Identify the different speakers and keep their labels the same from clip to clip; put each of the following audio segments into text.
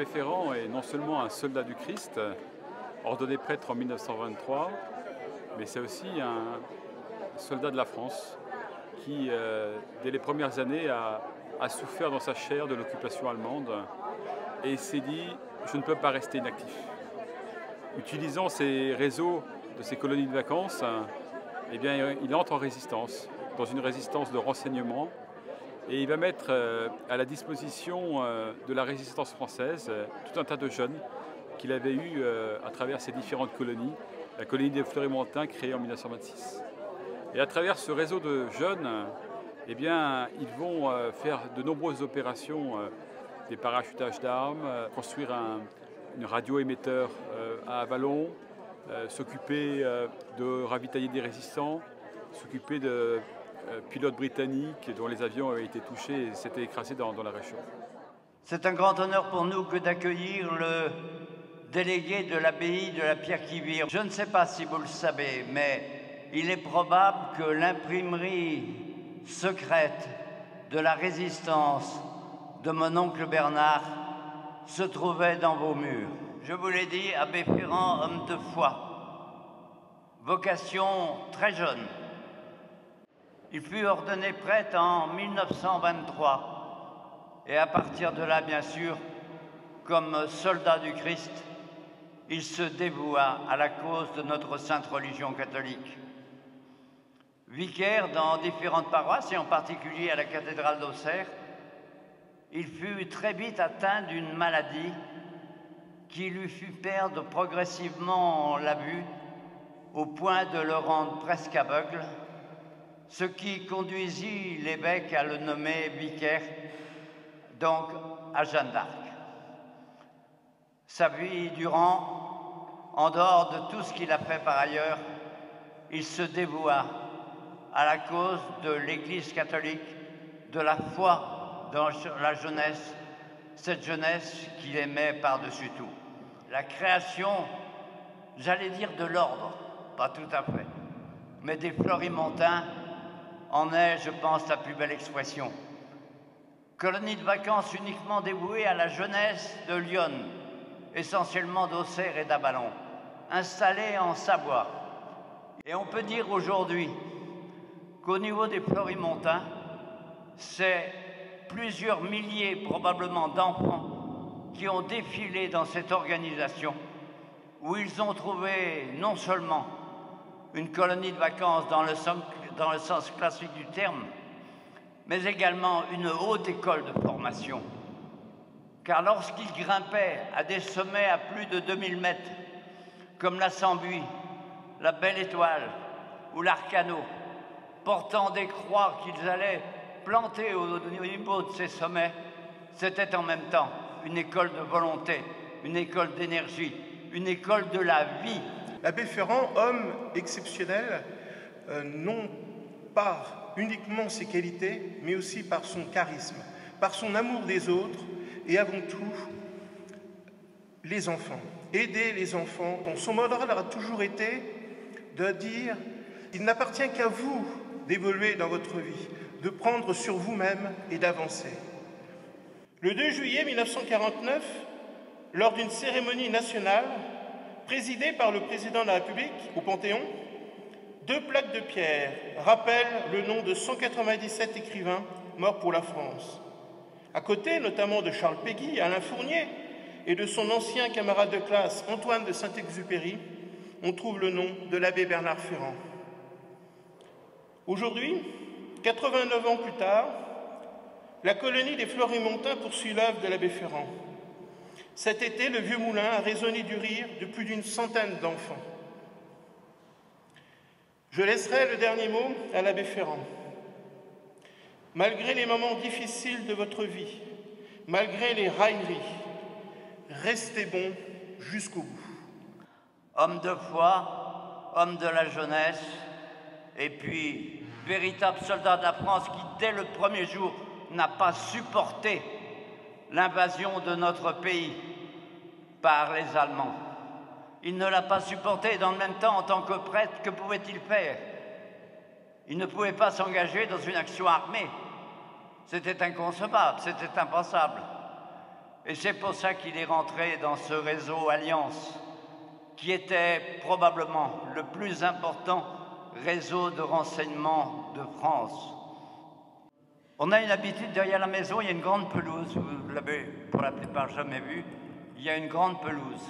Speaker 1: L'abbé Ferrand est non seulement un soldat du Christ, ordonné prêtre en 1923, mais c'est aussi un soldat de la France qui, dès les premières années, a souffert dans sa chair de l'occupation allemande et s'est dit « je ne peux pas rester inactif ». Utilisant ces réseaux de ces colonies de vacances, eh bien, il entre en résistance, dans une résistance de renseignement, et il va mettre à la disposition de la résistance française tout un tas de jeunes qu'il avait eus à travers ces différentes colonies, la colonie des Fleury-Montins créée en 1926. Et à travers ce réseau de jeunes, eh bien, ils vont faire de nombreuses opérations, des parachutages d'armes, construire une radio-émetteur à Avallon, s'occuper de ravitailler des résistants, s'occuper de pilotes britanniques dont les avions avaient été touchés et s'étaient écrasés dans la région.
Speaker 2: C'est un grand honneur pour nous que d'accueillir le délégué de l'abbaye de la Pierre-qui-Vire. Je ne sais pas si vous le savez, mais il est probable que l'imprimerie secrète de la résistance de mon oncle Bernard se trouvait dans vos murs. Je vous l'ai dit, abbé Ferrand, homme de foi, vocation très jeune. Il fut ordonné prêtre en 1923 et à partir de là, bien sûr, comme soldat du Christ, il se dévoua à la cause de notre sainte religion catholique. Vicaire dans différentes paroisses et en particulier à la cathédrale d'Auxerre, il fut très vite atteint d'une maladie qui lui fit perdre progressivement la vue au point de le rendre presque aveugle, ce qui conduisit l'évêque à le nommer vicaire, donc à Jeanne d'Arc. Sa vie durant, en dehors de tout ce qu'il a fait par ailleurs, il se dévoua à la cause de l'Église catholique, de la foi dans la jeunesse, cette jeunesse qu'il aimait par-dessus tout. La création, j'allais dire de l'ordre, pas tout à fait, mais des Fleury-Montins en est, je pense, la plus belle expression. Colonie de vacances uniquement dévouée à la jeunesse de Lyon, essentiellement d'Auxerre et d'Avallon, installée en Savoie. Et on peut dire aujourd'hui qu'au niveau des Fleury-Montins, c'est plusieurs milliers probablement d'enfants qui ont défilé dans cette organisation où ils ont trouvé non seulement une colonie de vacances dans le sens classique du terme, mais également une haute école de formation. Car lorsqu'ils grimpaient à des sommets à plus de 2000 mètres, comme la Sambuie, la Belle Étoile ou l'Arcano, portant des croix qu'ils allaient planter au niveau de ces sommets, c'était en même temps une école de volonté, une école d'énergie, une école de la vie.
Speaker 3: L'abbé Ferrand, homme exceptionnel, non par uniquement ses qualités, mais aussi par son charisme, par son amour des autres et avant tout les enfants. Aider les enfants. Son mot d'ordre a toujours été de dire « Il n'appartient qu'à vous d'évoluer dans votre vie, de prendre sur vous-même et d'avancer. » Le 2 juillet 1949, lors d'une cérémonie nationale présidée par le président de la République au Panthéon, 2 plaques de pierre rappellent le nom de 197 écrivains morts pour la France. À côté, notamment de Charles Péguy, Alain Fournier et de son ancien camarade de classe Antoine de Saint-Exupéry, on trouve le nom de l'abbé Bernard Ferrand. Aujourd'hui, 89 ans plus tard, la colonie des Fleury-Montins poursuit l'œuvre de l'abbé Ferrand. Cet été, le vieux moulin a résonné du rire de plus d'une centaine d'enfants. Je laisserai le dernier mot à l'abbé Ferrand. Malgré les moments difficiles de votre vie, malgré les railleries, restez bon jusqu'au bout.
Speaker 2: Homme de foi, homme de la jeunesse, et puis véritable soldat de la France qui, dès le premier jour, n'a pas supporté l'invasion de notre pays par les Allemands. Il ne l'a pas supporté. Dans le même temps, en tant que prêtre, que pouvait-il faire? Il ne pouvait pas s'engager dans une action armée. C'était inconcevable, c'était impensable. Et c'est pour ça qu'il est rentré dans ce réseau Alliance, qui était probablement le plus important réseau de renseignement de France. On a une habitude, derrière la maison, il y a une grande pelouse, vous l'avez pour la plupart jamais vue, il y a une grande pelouse.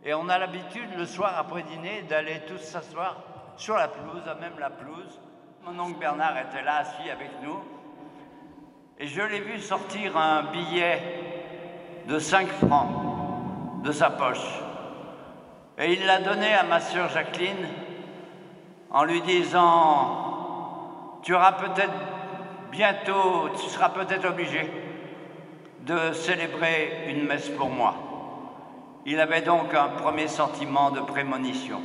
Speaker 2: Et on a l'habitude, le soir après dîner, d'aller tous s'asseoir sur la pelouse, à même la pelouse. Mon oncle Bernard était là, assis avec nous. Et je l'ai vu sortir un billet de 5 francs de sa poche. Et il l'a donné à ma sœur Jacqueline en lui disant « Tu auras peut-être bientôt, tu seras peut-être obligé de célébrer une messe pour moi. » Il avait donc un premier sentiment de prémonition.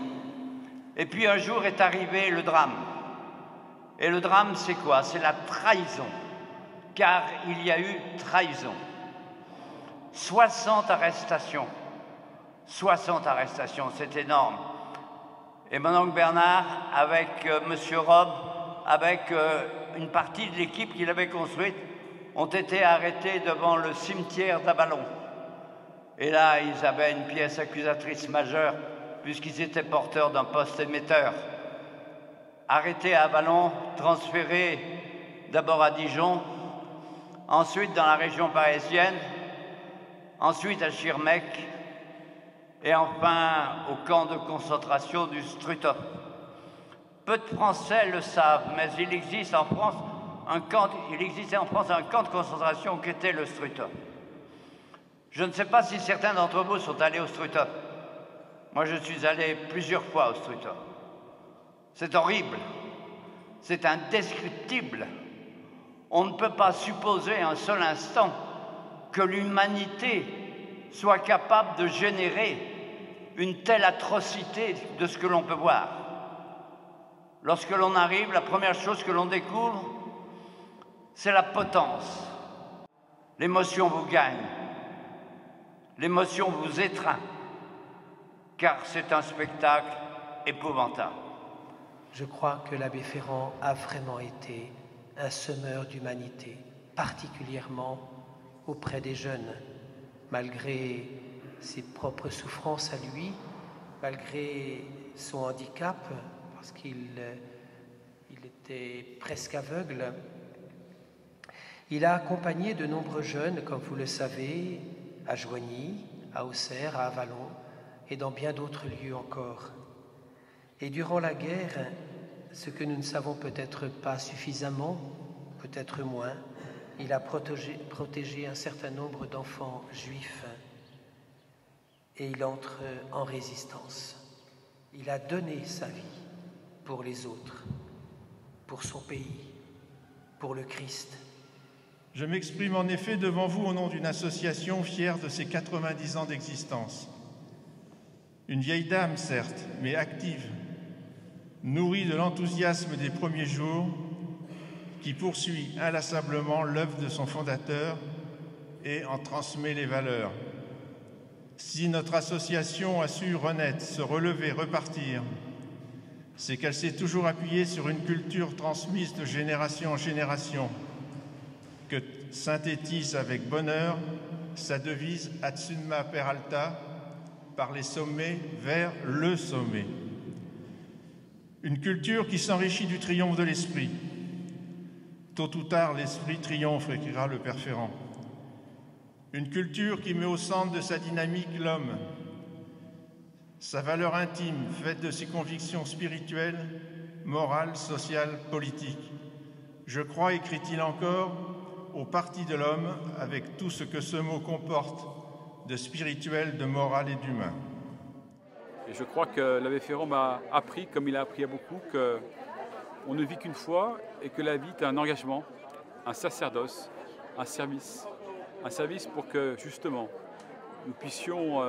Speaker 2: Et puis un jour est arrivé le drame. Et le drame, c'est quoi? C'est la trahison. Car il y a eu trahison. 60 arrestations. 60 arrestations, c'est énorme. Et mon oncle Bernard, avec Monsieur Rob, avec une partie de l'équipe qu'il avait construite, ont été arrêtés devant le cimetière d'Avallon. Et là, ils avaient une pièce accusatrice majeure, puisqu'ils étaient porteurs d'un poste émetteur. Arrêtés à Avallon, transférés d'abord à Dijon, ensuite dans la région parisienne, ensuite à Schirmeck, et enfin au camp de concentration du Struthof. Peu de Français le savent, mais il existait en France un camp de concentration qui était le Struthof. Je ne sais pas si certains d'entre vous sont allés au Struthof. Moi, je suis allé plusieurs fois au Struthof. C'est horrible, c'est indescriptible. On ne peut pas supposer un seul instant que l'humanité soit capable de générer une telle atrocité de ce que l'on peut voir. Lorsque l'on arrive, la première chose que l'on découvre, c'est la potence. L'émotion vous gagne, l'émotion vous étreint, car c'est un spectacle épouvantable.
Speaker 4: Je crois que l'abbé Ferrand a vraiment été un semeur d'humanité, particulièrement auprès des jeunes, malgré ses propres souffrances à lui, malgré son handicap, parce qu'il était presque aveugle. Il a accompagné de nombreux jeunes, comme vous le savez, à Joigny, à Auxerre, à Avallon et dans bien d'autres lieux encore. Et durant la guerre, ce que nous ne savons peut-être pas suffisamment, peut-être moins, il a protégé un certain nombre d'enfants juifs et il entre en résistance. Il a donné sa vie pour les autres, pour son pays, pour le Christ.
Speaker 5: Je m'exprime en effet devant vous au nom d'une association fière de ses 90 ans d'existence. Une vieille dame, certes, mais active, nourrie de l'enthousiasme des premiers jours, qui poursuit inlassablement l'œuvre de son fondateur et en transmet les valeurs. Si notre association a su renaître, se relever, repartir, c'est qu'elle s'est toujours appuyée sur une culture transmise de génération en génération, que synthétise avec bonheur sa devise « Ad summa per alta », par les sommets vers le sommet. Une culture qui s'enrichit du triomphe de l'esprit. Tôt ou tard, l'esprit triomphe, écrira le Père Ferrand. Une culture qui met au centre de sa dynamique l'homme, sa valeur intime, faite de ses convictions spirituelles, morales, sociales, politiques. Je crois, écrit-il encore, au parti de l'homme, avec tout ce que ce mot comporte de spirituel, de moral et d'humain.
Speaker 1: Et je crois que l'abbé Ferrand m'a appris, comme il a appris à beaucoup, qu'on ne vit qu'une fois et que la vie est un engagement, un sacerdoce, un service pour que justement nous puissions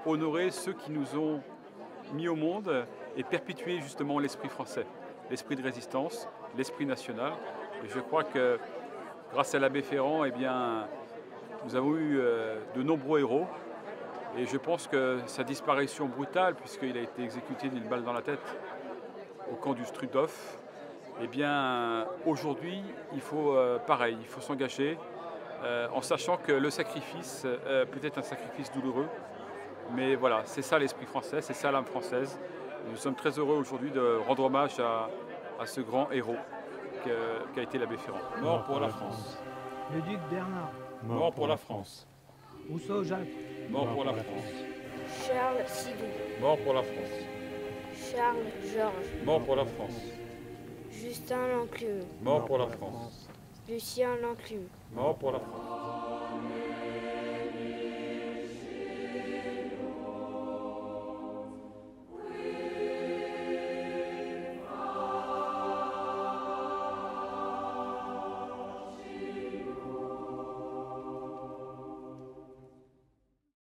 Speaker 1: honorer ceux qui nous ont mis au monde et perpétuer justement l'esprit français, l'esprit de résistance, l'esprit national. Et je crois que grâce à l'abbé Ferrand, eh bien, nous avons eu de nombreux héros. Et je pense que sa disparition brutale, puisqu'il a été exécuté d'une balle dans la tête au camp du Struthof, eh bien, aujourd'hui, il faut pareil, il faut s'engager en sachant que le sacrifice peut être un sacrifice douloureux. Mais voilà, c'est ça l'esprit français, c'est ça l'âme française. Et nous sommes très heureux aujourd'hui de rendre hommage à ce grand héros qu'a été l'abbé Ferrand. Mort pour la France.
Speaker 6: Le duc Bernard.
Speaker 1: Mort pour la France.
Speaker 6: Rousseau Jacques.
Speaker 1: Mort pour la France.
Speaker 7: Charles Sidou.
Speaker 1: Mort pour la France.
Speaker 7: Charles Georges.
Speaker 1: Mort pour la France.
Speaker 7: Justin Lanclume.
Speaker 1: Mort pour la France.
Speaker 7: Lucien Lanclume.
Speaker 1: Mort pour la France.